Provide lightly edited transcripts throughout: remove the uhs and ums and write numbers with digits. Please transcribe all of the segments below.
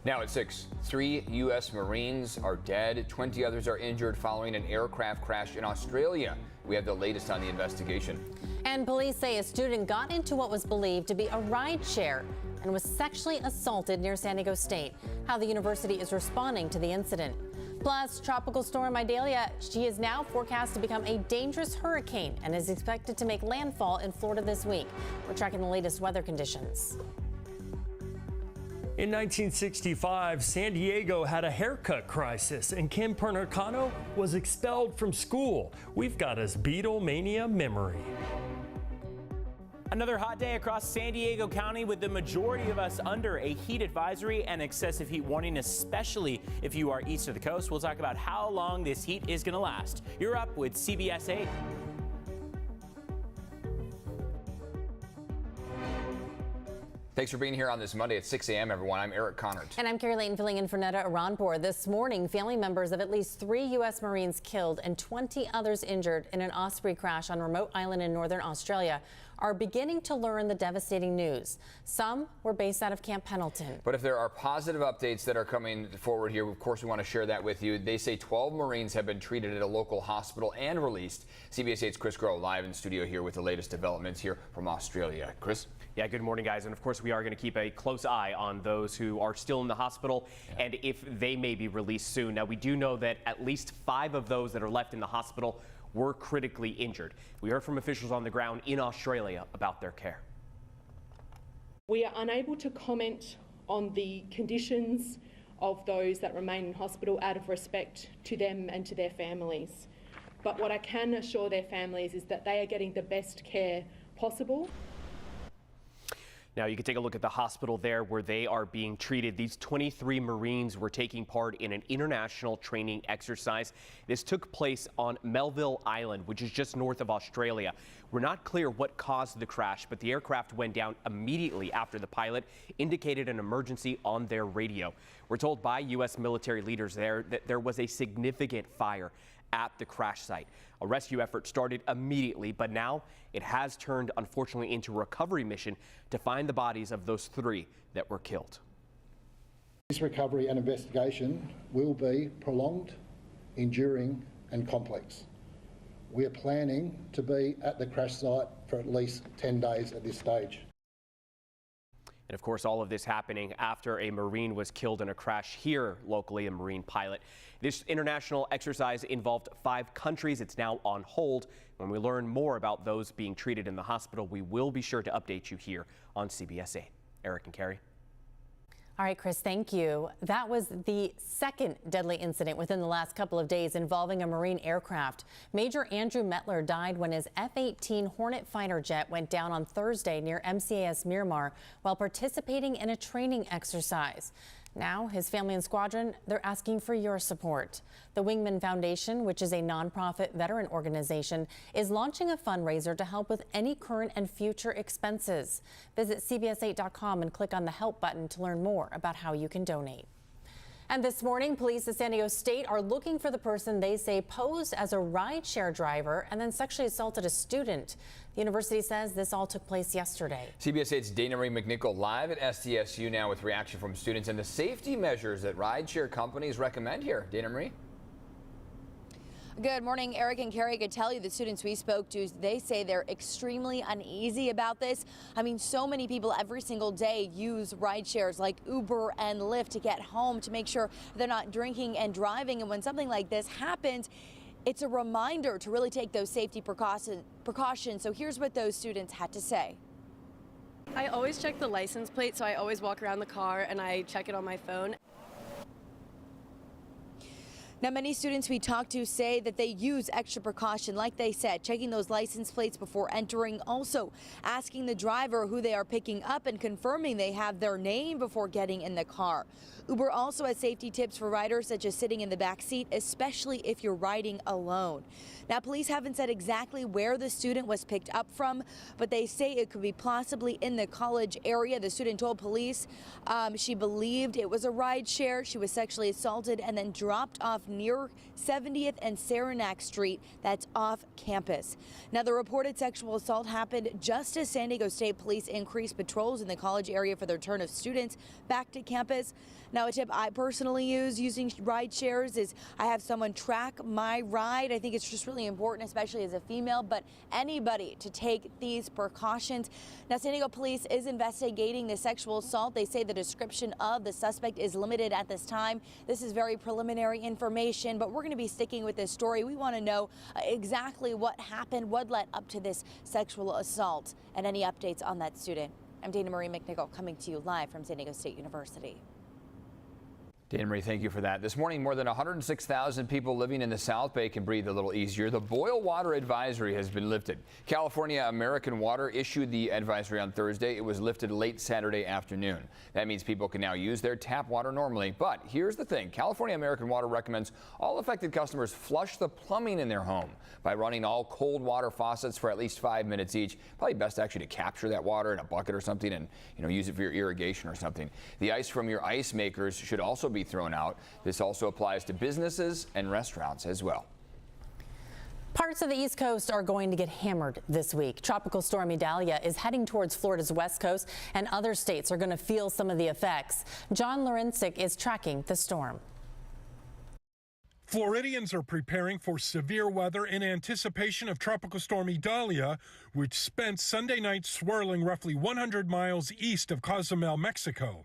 Now at 6, 3 U.S. Marines are dead. 20 others are injured following an aircraft crash in Australia. We have the latest on the investigation. And police say a student got into what was believed to be a ride share and was sexually assaulted near San Diego State. How the university is responding to the incident. Plus, Tropical Storm Idalia, she is now forecast to become a dangerous hurricane and is expected to make landfall in Florida this week. We're tracking the latest weather conditions. In 1965, San Diego had a haircut crisis, and Kim Pernicano was expelled from school. We've got his Beatlemania memory. Another hot day across San Diego County with the majority of us under a heat advisory and excessive heat warning, especially if you are east of the coast. We'll talk about how long this heat is going to last. You're up with CBS 8. Thanks for being here on this Monday at 6 a.m., everyone. I'm Eric Connert. And I'm Carrie Layton filling in for Netta Iranpour. This morning, family members of at least 3 U.S. Marines killed and 20 others injured in an Osprey crash on a remote island in northern Australia are beginning to learn the devastating news. Some were based out of Camp Pendleton. But if there are positive updates that are coming forward here, of course, we want to share that with you. They say 12 Marines have been treated at a local hospital and released. CBS 8's Chris Groh live in studio here with the latest developments here from Australia. Chris? Yeah, good morning, guys. And of course, we are going to keep a close eye on those who are still in the hospital and if they may be released soon. Now, we do know that at least 5 of those that are left in the hospital were critically injured. We heard from officials on the ground in Australia about their care. We are unable to comment on the conditions of those that remain in hospital out of respect to them and to their families. But what I can assure their families is that they are getting the best care possible. Now, you can take a look at the hospital there where they are being treated. These 23 Marines were taking part in an international training exercise. This took place on Melville Island, which is just north of Australia. We're not clear what caused the crash, but the aircraft went down immediately after the pilot indicated an emergency on their radio. We're told by U.S. military leaders there that there was a significant fire at the crash site. A rescue effort started immediately, but now it has turned, unfortunately, into a recovery mission to find the bodies of those 3 that were killed. This recovery and investigation will be prolonged, enduring and complex. We are planning to be at the crash site for at least 10 days at this stage. And of course, all of this happening after a Marine was killed in a crash here locally, a Marine pilot. This international exercise involved 5 countries. It's now on hold. When we learn more about those being treated in the hospital, we will be sure to update you here on CBS 8. Eric and Carrie. All right, Chris, thank you. That was the second deadly incident within the last couple of days involving a Marine aircraft. Major Andrew Metler died when his F-18 Hornet fighter jet went down on Thursday near MCAS Miramar while participating in a training exercise. Now, his family and squadron, they're asking for your support. The Wingman Foundation, which is a nonprofit veteran organization, is launching a fundraiser to help with any current and future expenses. Visit CBS8.com and click on the help button to learn more about how you can donate. And this morning, police at San Diego State are looking for the person they say posed as a rideshare driver and then sexually assaulted a student. The university says this all took place yesterday. CBS 8's Dana Marie McNichol live at SDSU now with reaction from students and the safety measures that rideshare companies recommend here. Dana Marie? Good morning, Eric and Carrie. I could tell you the students we spoke to, they say they're extremely uneasy about this. I mean, so many people every single day use ride shares like Uber and Lyft to get home to make sure they're not drinking and driving. And when something like this happens, it's a reminder to really take those safety precautions. So here's what those students had to say. I always check the license plate, so I always walk around the car and I check it on my phone. Now, many students we talked to say that they use extra precaution, like they said, checking those license plates before entering, also asking the driver who they are picking up and confirming they have their name before getting in the car. Uber also has safety tips for riders, such as sitting in the back seat, especially if you're riding alone. Now, police haven't said exactly where the student was picked up from, but they say it could be possibly in the college area. The student told police she believed it was a ride share. She was sexually assaulted and then dropped off near 70th and Saranac Street. That's off campus. Now, the reported sexual assault happened just as San Diego State Police increased patrols in the college area for the return of students back to campus. Now, a tip I personally use using ride shares is I have someone track my ride. I think it's just really important, especially as a female, but anybody to take these precautions. Now, San Diego police is investigating the sexual assault. They say the description of the suspect is limited at this time. This is very preliminary information, but we're going to be sticking with this story. We want to know exactly what happened, what led up to this sexual assault, and any updates on that student. I'm Dana Marie McNichol coming to you live from San Diego State University. Dana Marie, thank you for that. This morning, more than 106,000 people living in the South Bay can breathe a little easier. The boil water advisory has been lifted. California American Water issued the advisory on Thursday. It was lifted late Saturday afternoon. That means people can now use their tap water normally. But here's the thing. California American Water recommends all affected customers flush the plumbing in their home by running all cold water faucets for at least 5 minutes each. Probably best actually to capture that water in a bucket or something and use it for your irrigation or something. The ice from your ice makers should also be thrown out. This also applies to businesses and restaurants as well. Parts of the East Coast are going to get hammered this week. Tropical storm Idalia is heading towards Florida's west coast, and other states are going to feel some of the effects. John Lorenzik is tracking the storm. Floridians are preparing for severe weather in anticipation of Tropical Storm Idalia, which spent Sunday night swirling roughly 100 miles east of Cozumel, Mexico.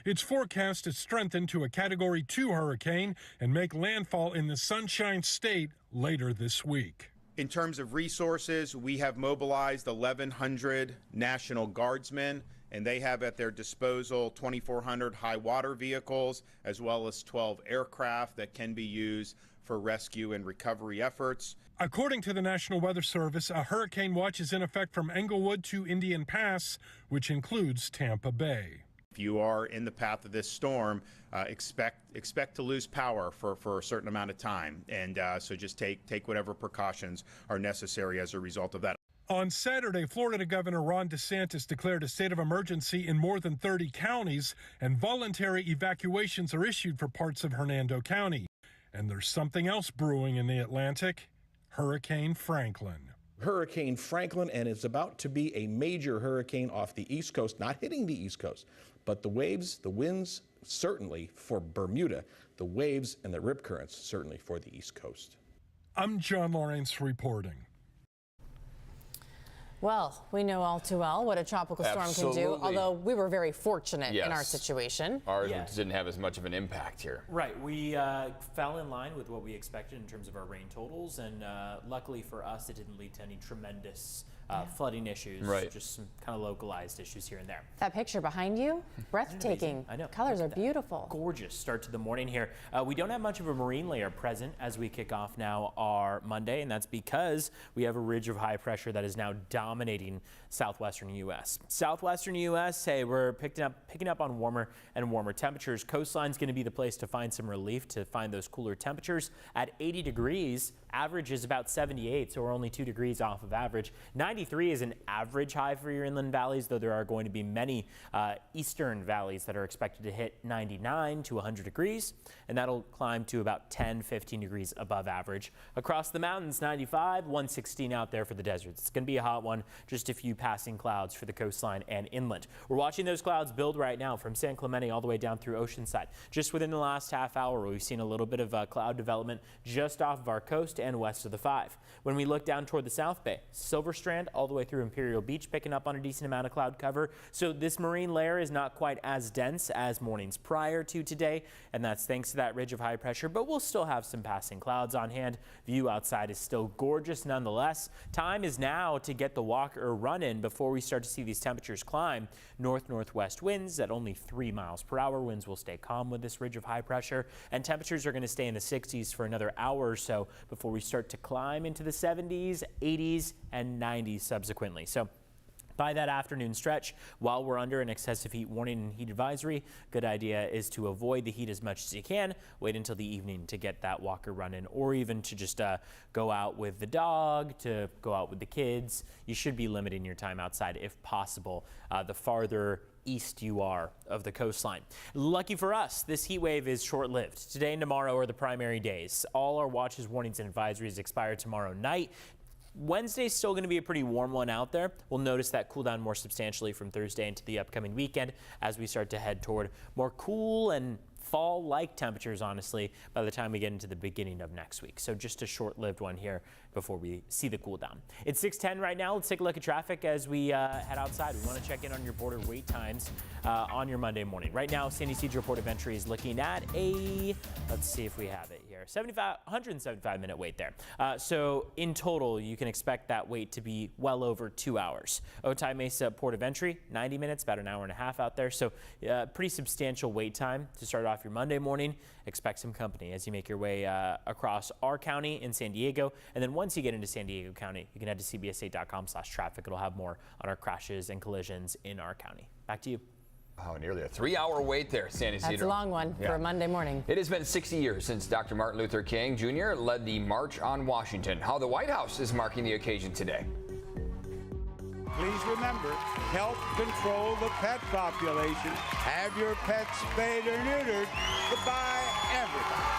It's forecast to strengthen to a Category 2 hurricane and make landfall in the Sunshine State later this week. In terms of resources, we have mobilized 1,100 National Guardsmen, and they have at their disposal 2,400 high water vehicles, as well as 12 aircraft that can be used for rescue and recovery efforts. According to the National Weather Service, a hurricane watch is in effect from Englewood to Indian Pass, which includes Tampa Bay. If you are in the path of this storm, expect to lose power for a certain amount of time, and so just take whatever precautions are necessary as a result of that. On Saturday, Florida Governor Ron DeSantis declared a state of emergency in more than 30 counties, and voluntary evacuations are issued for parts of Hernando County. And there's something else brewing in the Atlantic, Hurricane Franklin. Hurricane Franklin, and it's about to be a major hurricane off the East Coast, not hitting the East Coast, but the waves, the winds, certainly for Bermuda, the waves and the rip currents, certainly for the East Coast. I'm John Lawrence reporting. Well, we know all too well what a tropical storm can do, although we were very fortunate in our situation. Ours didn't have as much of an impact here. Right. We fell in line with what we expected in terms of our rain totals, and luckily for us, it didn't lead to any tremendous flooding issues, just some kind of localized issues here and there. That picture behind you, breathtaking. I know. Colors are beautiful. Gorgeous start to the morning here. We don't have much of a marine layer present as we kick off now our Monday, and that's because we have a ridge of high pressure that is now dominating southwestern U.S. Southwestern U.S., hey, we're picking up on warmer and warmer temperatures. Coastline's going to be the place to find some relief, to find those cooler temperatures. At 80 degrees, average is about 78, so we're only 2 degrees off of average. 93 is an average high for your inland valleys, though there are going to be many eastern valleys that are expected to hit 99 to 100 degrees, and that'll climb to about 10, 15 degrees above average. Across the mountains, 95, 116 out there for the deserts. It's going to be a hot one, just a few passing clouds for the coastline and inland. We're watching those clouds build right now from San Clemente all the way down through Oceanside. Just within the last half hour, we've seen a little bit of cloud development just off of our coast and west of the 5. When we look down toward the South Bay, Silver Strand all the way through Imperial Beach, picking up on a decent amount of cloud cover. So this marine layer is not quite as dense as mornings prior to today, and that's thanks to that ridge of high pressure, but we'll still have some passing clouds on hand. View outside is still gorgeous nonetheless. Time is now to get the walk or run in before we start to see these temperatures climb. North-northwest winds at only 3 miles per hour. Winds will stay calm with this ridge of high pressure, and temperatures are going to stay in the 60s for another hour or so before we start to climb into the 70s, 80s, and 90s subsequently. So by that afternoon stretch, while we're under an excessive heat warning and heat advisory, good idea is to avoid the heat as much as you can. Wait until the evening to get that walk or run in, or even to just go out with the dog, to go out with the kids. You should be limiting your time outside if possible, the farther east you are of the coastline. Lucky for us, this heat wave is short-lived. Today and tomorrow are the primary days. All our watches, warnings, and advisories expire tomorrow night. Wednesday's still going to be a pretty warm one out there. We'll notice that cool down more substantially from Thursday into the upcoming weekend as we start to head toward more cool and fall-like temperatures, honestly, by the time we get into the beginning of next week. So just a short-lived one here before we see the cool down. It's 6:10 right now. Let's take a look at traffic as we head outside. We want to check in on your border wait times on your Monday morning. Right now, Sandy Siege report of entry is looking at let's see if we have it here, 175-minute wait there. So in total, you can expect that wait to be well over 2 hours. Otay Mesa port of entry, 90 minutes, about an hour and a half out there. So pretty substantial wait time to start off your Monday morning. Expect some company as you make your way across our county in San Diego. And then once you get into San Diego County, you can head to cbs8.com/traffic. It'll have more on our crashes and collisions in our county. Back to you. Oh, nearly a 3-hour wait there, Sandy Cedar. That's a long one for a Monday morning. It has been 60 years since Dr. Martin Luther King Jr. led the March on Washington. How the White House is marking the occasion today. Please remember, help control the pet population. Have your pets spayed or neutered. Goodbye, everybody.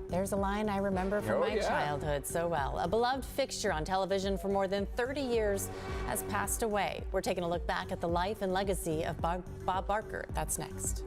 There's a line I remember from my childhood so well. A beloved fixture on television for more than 30 years has passed away. We're taking a look back at the life and legacy of Bob Barker. That's next.